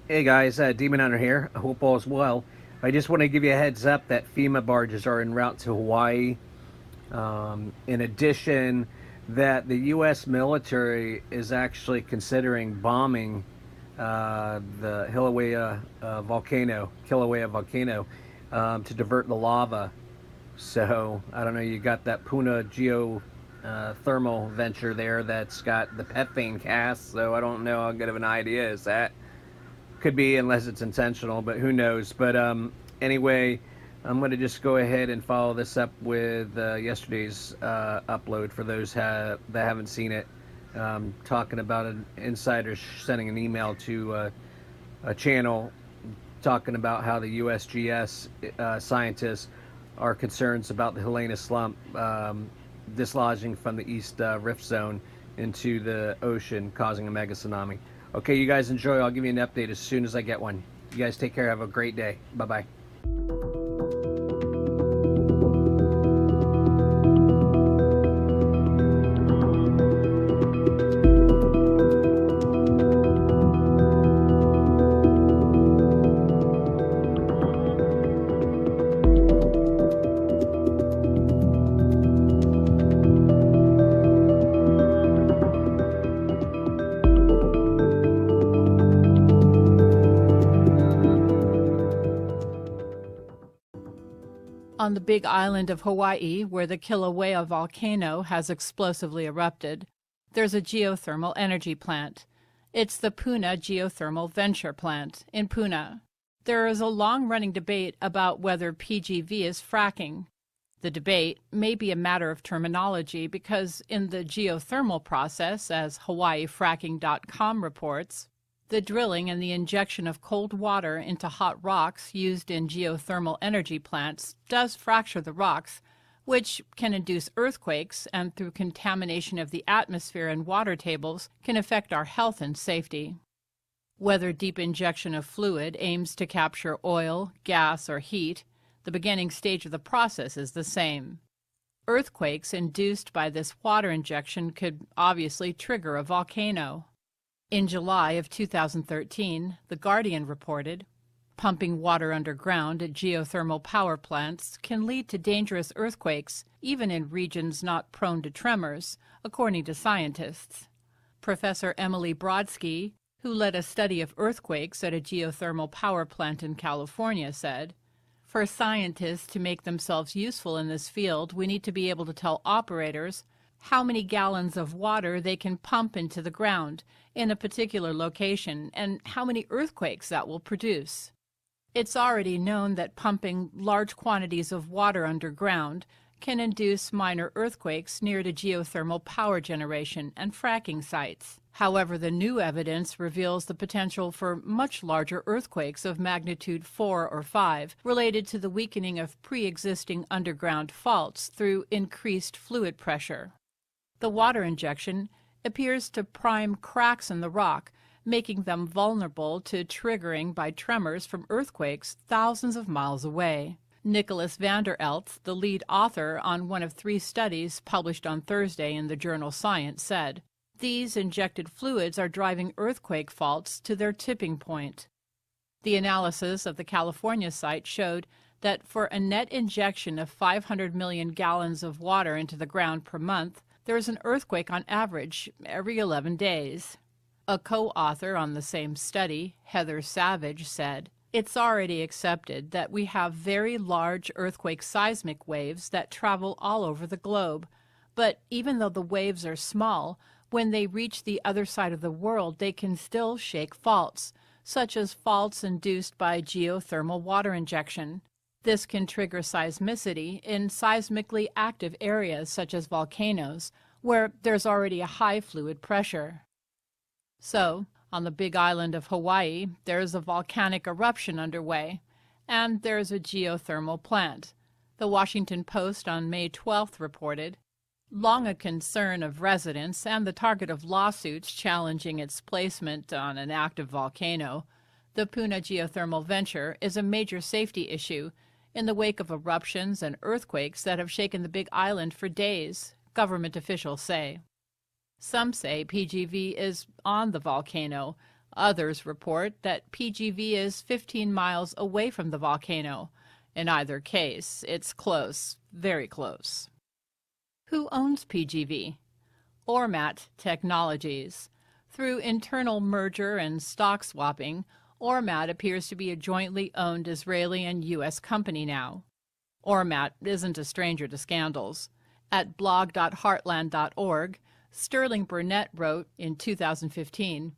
Hey guys, Demon Hunter here. I hope all is well. I just want to give you a heads up that FEMA barges are en route to Hawaii. In addition, that the U.S. military is actually considering bombing the Kilauea volcano, to divert the lava. So I don't know. You got that Puna Geo thermal venture there that's got the Pethane cast. So I don't know how good of an idea is that. Could be, unless it's intentional, but who knows. But anyway, I'm going to just go ahead and follow this up with yesterday's upload for those that haven't seen it. Talking about an insider sending an email to a channel talking about how the USGS scientists are concerned about the Helena slump dislodging from the East Rift Zone into the ocean, causing a mega tsunami. Okay, you guys enjoy. I'll give you an update as soon as I get one. You guys take care. Have a great day. Bye bye. On the big island of Hawaii, where the Kilauea volcano has explosively erupted, there's a geothermal energy plant. It's the Puna Geothermal Venture Plant in Puna. There is a long-running debate about whether PGV is fracking. The debate may be a matter of terminology because in the geothermal process, as HawaiiFracking.com reports, the drilling and the injection of cold water into hot rocks used in geothermal energy plants does fracture the rocks, which can induce earthquakes and, through contamination of the atmosphere and water tables, can affect our health and safety. Whether deep injection of fluid aims to capture oil, gas, or heat, the beginning stage of the process is the same. Earthquakes induced by this water injection could obviously trigger a volcano. In July of 2013, The Guardian reported, pumping water underground at geothermal power plants can lead to dangerous earthquakes, even in regions not prone to tremors, according to scientists. Professor Emily Brodsky, who led a study of earthquakes at a geothermal power plant in California, said, "For scientists to make themselves useful in this field, we need to be able to tell operators how many gallons of water they can pump into the ground in a particular location and how many earthquakes that will produce. It's already known that pumping large quantities of water underground can induce minor earthquakes near to geothermal power generation and fracking sites. However, the new evidence reveals the potential for much larger earthquakes of magnitude 4 or 5 related to the weakening of pre-existing underground faults through increased fluid pressure. The water injection appears to prime cracks in the rock, making them vulnerable to triggering by tremors from earthquakes thousands of miles away." Nicholas van der Elst, the lead author on one of 3 studies published on Thursday in the journal Science, said, "These injected fluids are driving earthquake faults to their tipping point." The analysis of the California site showed that for a net injection of 500 million gallons of water into the ground per month, there is an earthquake on average every 11 days. A co-author on the same study, Heather Savage, said, "It's already accepted that we have very large earthquake seismic waves that travel all over the globe. But even though the waves are small, when they reach the other side of the world, they can still shake faults, such as faults induced by geothermal water injection. This can trigger seismicity in seismically active areas such as volcanoes, where there's already a high fluid pressure." So, on the big island of Hawaii, there's a volcanic eruption underway, and there's a geothermal plant. The Washington Post on May 12th reported, "Long a concern of residents and the target of lawsuits challenging its placement on an active volcano, the Puna Geothermal Venture is a major safety issue in the wake of eruptions and earthquakes that have shaken the Big Island for days," government officials say. Some say PGV is on the volcano, Others report that PGV is 15 miles away from the volcano. In either case, it's close, very close. Who owns PGV? Ormat Technologies. Through internal merger and stock swapping, Ormat appears to be a jointly owned Israeli and U.S. company now. Ormat isn't a stranger to scandals. At blog.heartland.org, Sterling Burnett wrote in 2015,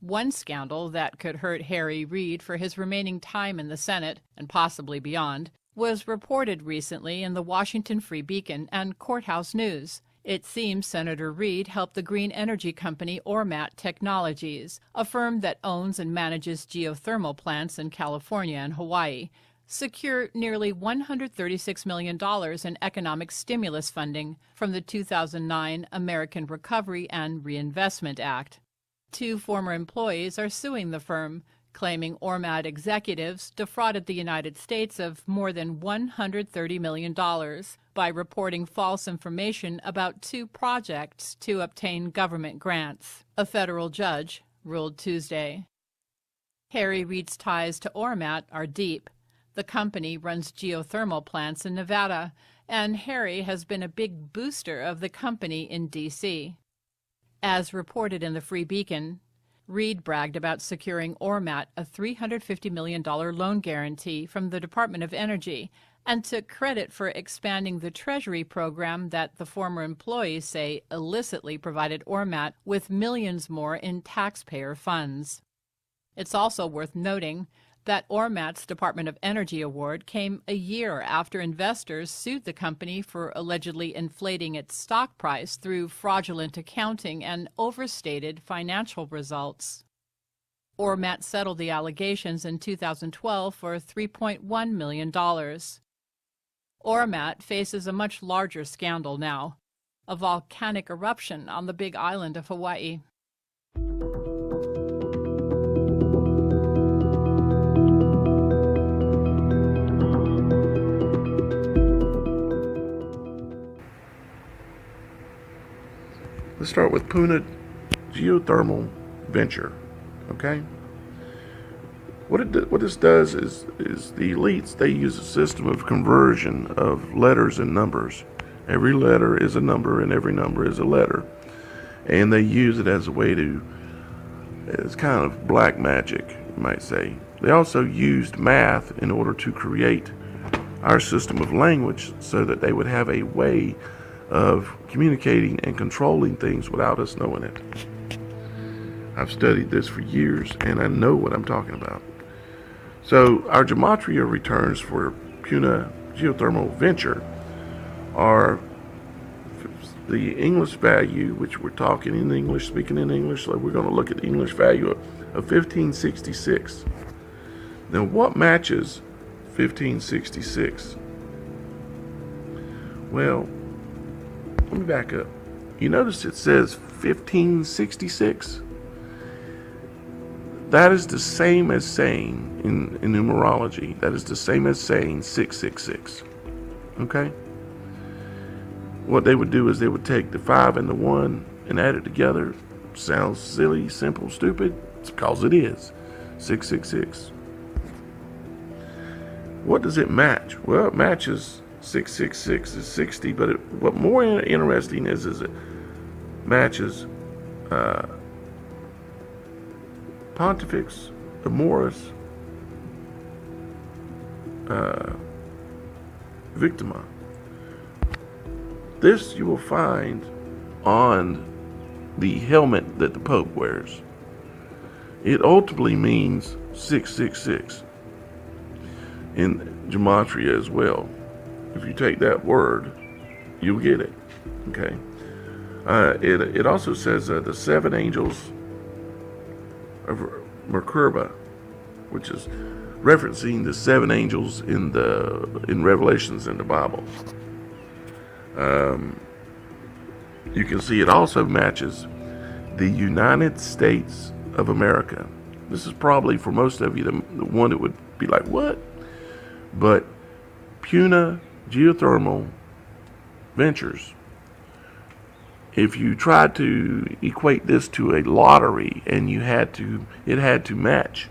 "One scandal that could hurt Harry Reid for his remaining time in the Senate, and possibly beyond, was reported recently in the Washington Free Beacon and Courthouse News. It seems Senator Reid helped the green energy company Ormat Technologies, a firm that owns and manages geothermal plants in California and Hawaii, secure nearly $136 million in economic stimulus funding from the 2009 American Recovery and Reinvestment Act. Two former employees are suing the firm, claiming Ormat executives defrauded the United States of more than $130 million by reporting false information about two projects to obtain government grants, a federal judge ruled Tuesday. Harry Reid's ties to Ormat are deep. The company runs geothermal plants in Nevada, and Harry has been a big booster of the company in D.C. As reported in the Free Beacon, Reid bragged about securing Ormat a $350 million loan guarantee from the Department of Energy and took credit for expanding the Treasury program that the former employees say illicitly provided Ormat with millions more in taxpayer funds. It's also worth noting that Ormat's Department of Energy award came a year after investors sued the company for allegedly inflating its stock price through fraudulent accounting and overstated financial results. Ormat settled the allegations in 2012 for $3.1 million. Ormat faces a much larger scandal now, a volcanic eruption on the Big Island of Hawaii. Let's start with Puna Geothermal Venture, okay? What this does is the elites, they use a system of conversion of letters and numbers. Every letter is a number and every number is a letter. And they use it as a way to, it's kind of black magic, you might say. They also used math in order to create our system of language so that they would have a way of communicating and controlling things without us knowing it. I've studied this for years and I know what I'm talking about. So our gematria returns for Puna Geothermal Venture are the English value, which we're talking in English, speaking in English, so we're going to look at the English value of 1566. Now what matches 1566? Well, let me back up. You notice it says 1566? That is the same as saying, in numerology, that is the same as saying 666. Okay? What they would do is they would take the 5 and the 1 and add it together. Sounds silly, simple, stupid. It's because it is. 666. What does it match? Well, it matches 666 is 60, but what more interesting is it matches Pontifex Amoris Victima. This you will find on the helmet that the Pope wears. It ultimately means 666 in gematria as well. If you take that word, you'll get it. Okay. It also says the 7 angels of Merkaba, which is referencing the 7 angels in Revelations in the Bible. You can see it also matches the United States of America. This is probably for most of you the one that would be like, what? But Puna Geothermal Ventures if you tried to equate this to a lottery and it had to match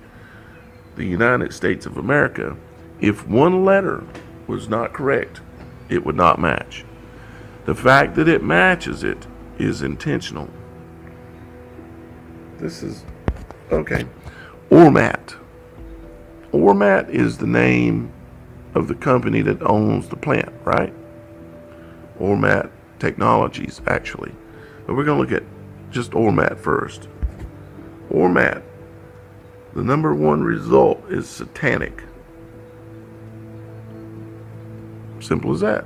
the United States of America, if one letter was not correct, it would not match. The fact that it matches it is intentional. This is okay. Ormat. Ormat is the name of the company that owns the plant, right? Ormat Technologies, actually. But we're going to look at just Ormat first. Ormat, the number one result is satanic. Simple as that.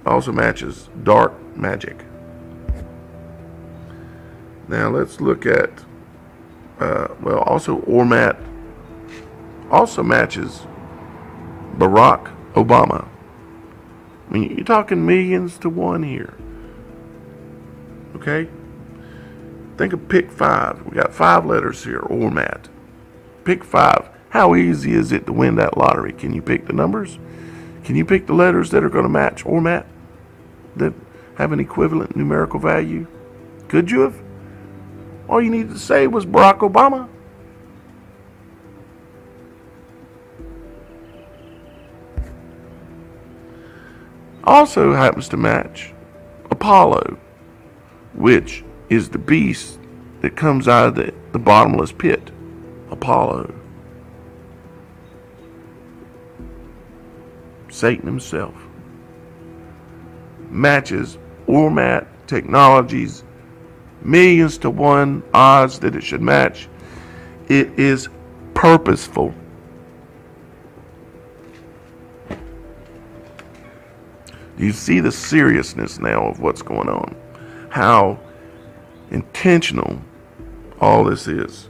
Also matches dark magic. Now let's look at, also Ormat also matches Barack Obama. I mean, you're talking millions to one here. Okay? Think of pick 5. We got 5 letters here, Ormat. Pick 5. How easy is it to win that lottery? Can you pick the numbers? Can you pick the letters that are going to match Ormat, that have an equivalent numerical value? Could you have? All you needed to say was Barack Obama. Also happens to match Apollo, which is the beast that comes out of the bottomless pit. Apollo. Satan himself. Matches Ormat Technologies, millions to one odds that it should match. It is purposeful. You see the seriousness now of what's going on. How intentional all this is.